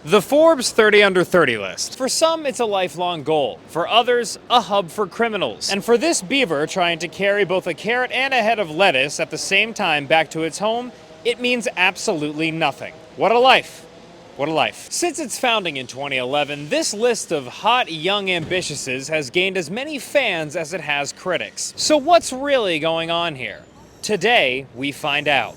The Forbes 30 Under 30 list. For some, it's a lifelong goal. For others, a hub for criminals. And for this beaver trying to carry both a carrot and a head of lettuce at the same time back to its home, it means absolutely nothing. What a life. What a life. Since its founding in 2011, this list of hot young ambitiouses has gained as many fans as it has critics. So what's really going on here? Today, we find out.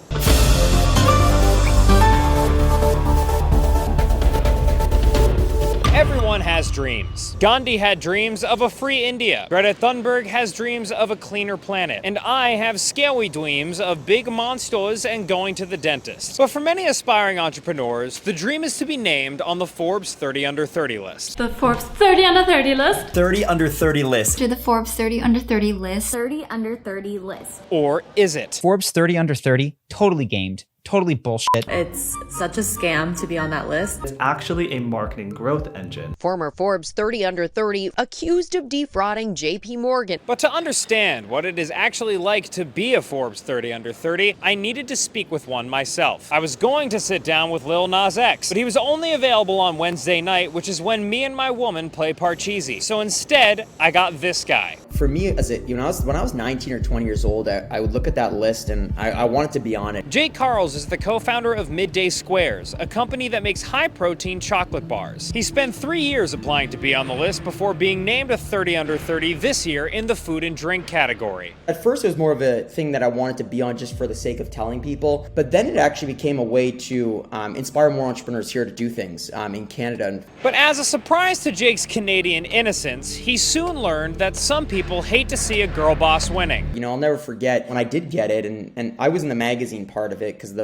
Everyone has dreams. Gandhi had dreams of a free India. Greta Thunberg has dreams of a cleaner planet. And I have scary dreams of big monsters and going to the dentist. But for many aspiring entrepreneurs, the dream is to be named on the Forbes 30 Under 30 list. The Forbes 30 Under 30 list. 30 Under 30 list. To the Forbes 30 Under 30 list. 30 Under 30 list. Or is it? Forbes 30 Under 30, totally gamed. Totally bullshit. It's such a scam to be on that list. It's actually a marketing growth engine. Former Forbes 30 Under 30 accused of defrauding JP Morgan. But to understand what it is actually like to be a Forbes 30 Under 30, I needed to speak with one myself. I was going to sit down with Lil Nas X, but he was only available on Wednesday night, which is when me and my woman play Parcheesi. So instead, I got this guy. For me, when I was 19 or 20 years old, I would look at that list and I wanted to be on it. Jake Carls is the co-founder of Midday Squares, a company that makes high-protein chocolate bars. He spent 3 years applying to be on the list before being named a 30 Under 30 this year in the food and drink category. At first, it was more of a thing that I wanted to be on just for the sake of telling people, but then it actually became a way to inspire more entrepreneurs here to do things in Canada. But as a surprise to Jake's Canadian innocence, he soon learned that some people hate to see a girl boss winning. You know, I'll never forget when I did get it, and I was in the magazine part of it because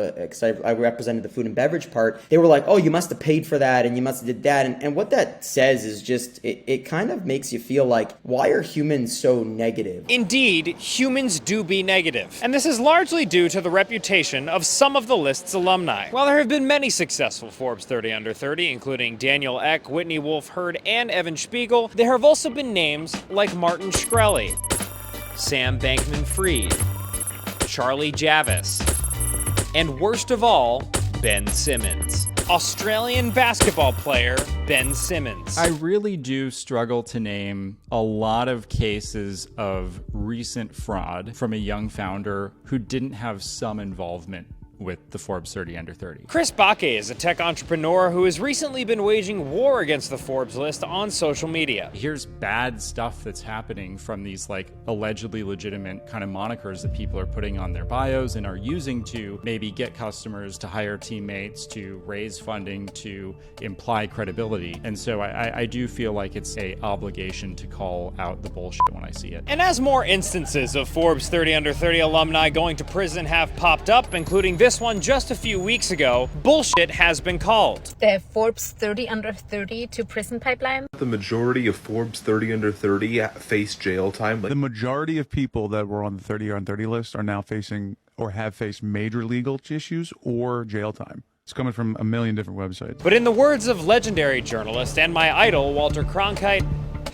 I represented the food and beverage part. They were like, oh, you must have paid for that and you must have did that. And what that says is just, it kind of makes you feel like, why are humans so negative? Indeed, humans do be negative. And this is largely due to the reputation of some of the list's alumni. While there have been many successful Forbes 30 Under 30, including Daniel Ek, Whitney Wolfe Herd, and Evan Spiegel, there have also been names like Martin Shkreli, Sam Bankman-Fried, Charlie Javis, and worst of all, Ben Simmons. Australian basketball player Ben Simmons. I really do struggle to name a lot of cases of recent fraud from a young founder who didn't have some involvement with the Forbes 30 Under 30. Chris Bakke is a tech entrepreneur who has recently been waging war against the Forbes list on social media. Here's bad stuff that's happening from these like allegedly legitimate kind of monikers that people are putting on their bios and are using to maybe get customers, to hire teammates, to raise funding, to imply credibility. And so I do feel like it's a obligation to call out the bullshit when I see it. And as more instances of Forbes 30 Under 30 alumni going to prison have popped up, including this one just a few weeks ago, bullshit has been called. The Forbes 30 Under 30 to prison pipeline. The majority of Forbes 30 Under 30 face jail time. The majority of people that were on the 30 Under 30 list are now facing or have faced major legal issues or jail time. It's coming from a million different websites. But in the words of legendary journalist and my idol, Walter Cronkite,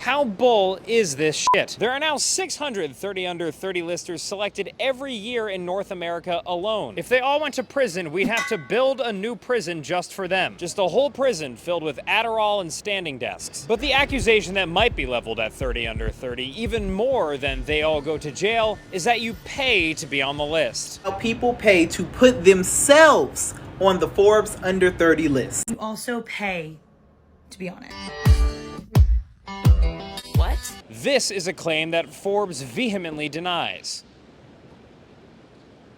how bull is this shit? There are now 630 Under 30 listers selected every year in North America alone. If they all went to prison, we'd have to build a new prison just for them. Just a whole prison filled with Adderall and standing desks. But the accusation that might be leveled at 30 Under 30, even more than they all go to jail, is that you pay to be on the list. People pay to put themselves on the Forbes Under 30 list. You also pay to be on it. This is a claim that Forbes vehemently denies.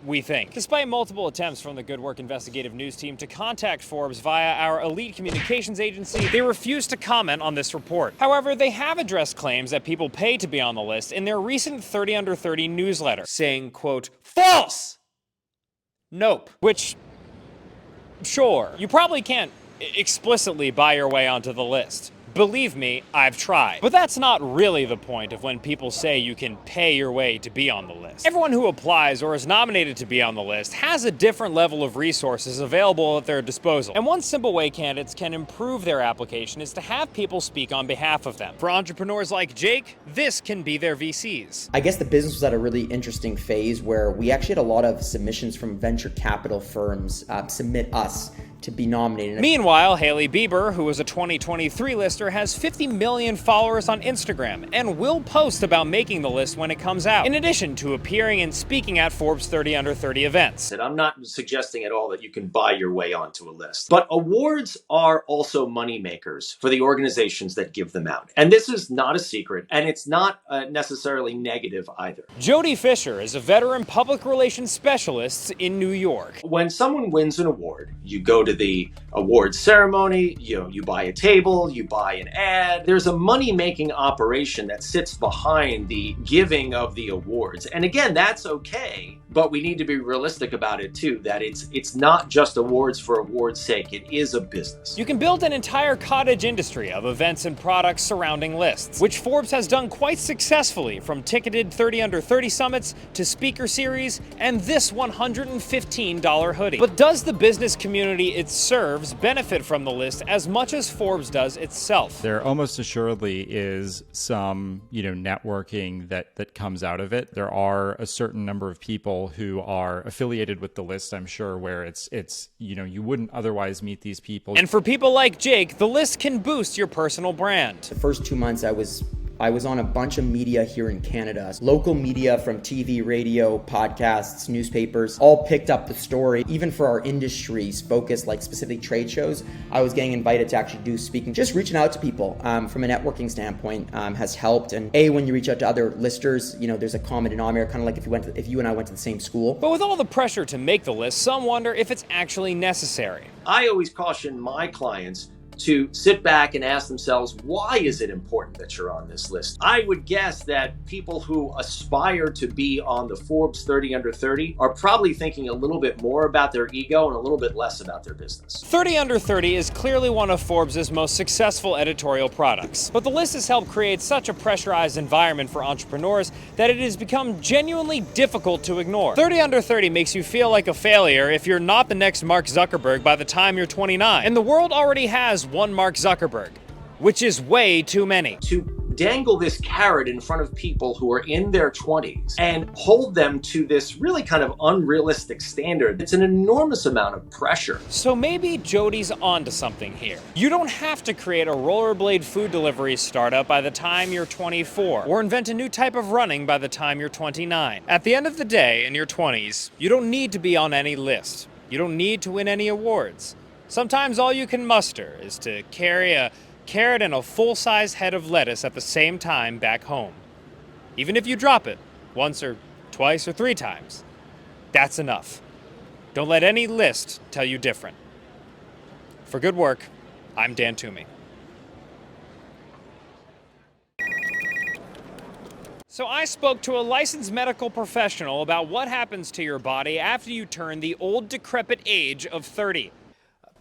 We think. Despite multiple attempts from the Good Work Investigative News Team to contact Forbes via our elite communications agency, they refused to comment on this report. However, they have addressed claims that people pay to be on the list in their recent 30 Under 30 newsletter, saying, quote, false! Nope. Which, sure, you probably can't explicitly buy your way onto the list. Believe me, I've tried. But that's not really the point of when people say you can pay your way to be on the list. Everyone who applies or is nominated to be on the list has a different level of resources available at their disposal. And one simple way candidates can improve their application is to have people speak on behalf of them. For entrepreneurs like Jake, this can be their VCs. I guess the business was at a really interesting phase where we actually had a lot of submissions from venture capital firms submit us to be nominated. Meanwhile, Hailey Bieber, who was a 2023 lister, has 50 million followers on Instagram and will post about making the list when it comes out, in addition to appearing and speaking at Forbes 30 Under 30 events. I'm not suggesting at all that you can buy your way onto a list, but awards are also money makers for the organizations that give them out. And this is not a secret, and it's not necessarily negative either. Jody Fisher is a veteran public relations specialist in New York. When someone wins an award, you go to the awards ceremony, you buy a table, you buy an ad. There's a money-making operation that sits behind the giving of the awards. And again, that's okay, but we need to be realistic about it too, that it's not just awards for awards' sake. It is a business. You can build an entire cottage industry of events and products surrounding lists, which Forbes has done quite successfully, from ticketed 30 Under 30 summits to speaker series and this $115 hoodie. But does the business community it serves benefit from the list as much as Forbes does itself? There almost assuredly is some, networking that comes out of it. There are a certain number of people who are affiliated with the list, I'm sure, where it's you wouldn't otherwise meet these people. And for people like Jake, the list can boost your personal brand. The first 2 months I was on a bunch of media here in Canada. Local media from TV, radio, podcasts, newspapers, all picked up the story. Even for our industries focused, like specific trade shows, I was getting invited to actually do speaking. Just reaching out to people from a networking standpoint has helped. And when you reach out to other listers, there's a common denominator, kind of like if you and I went to the same school. But with all the pressure to make the list, some wonder if it's actually necessary. I always caution my clients to sit back and ask themselves, why is it important that you're on this list? I would guess that people who aspire to be on the Forbes 30 Under 30 are probably thinking a little bit more about their ego and a little bit less about their business. 30 Under 30 is clearly one of Forbes' most successful editorial products, but the list has helped create such a pressurized environment for entrepreneurs that it has become genuinely difficult to ignore. 30 Under 30 makes you feel like a failure if you're not the next Mark Zuckerberg by the time you're 29, and the world already has one Mark Zuckerberg, which is way too many. To dangle this carrot in front of people who are in their 20s and hold them to this really kind of unrealistic standard, it's an enormous amount of pressure. So maybe Jody's onto something here. You don't have to create a rollerblade food delivery startup by the time you're 24, or invent a new type of running by the time you're 29. At the end of the day, in your 20s, you don't need to be on any list. You don't need to win any awards. Sometimes all you can muster is to carry a carrot and a full-size head of lettuce at the same time back home. Even if you drop it once or twice or 3 times, that's enough. Don't let any list tell you different. For Good Work, I'm Dan Toomey. So I spoke to a licensed medical professional about what happens to your body after you turn the old, decrepit age of 30.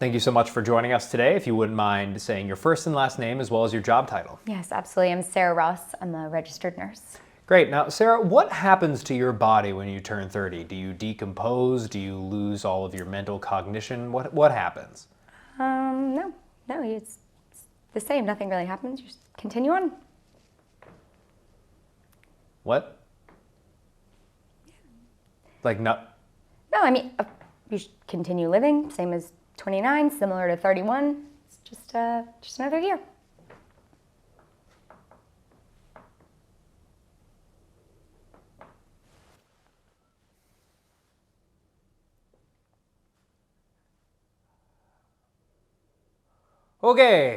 Thank you so much for joining us today. If you wouldn't mind saying your first and last name as well as your job title. Yes, absolutely. I'm Sarah Ross. I'm a registered nurse. Great. Now, Sarah, what happens to your body when you turn 30? Do you decompose? Do you lose all of your mental cognition? What happens? No, it's the same. Nothing really happens. You just continue on. What? Like no? No, I mean, you should continue living, same as 29, similar to 31. It's just another year. Okay.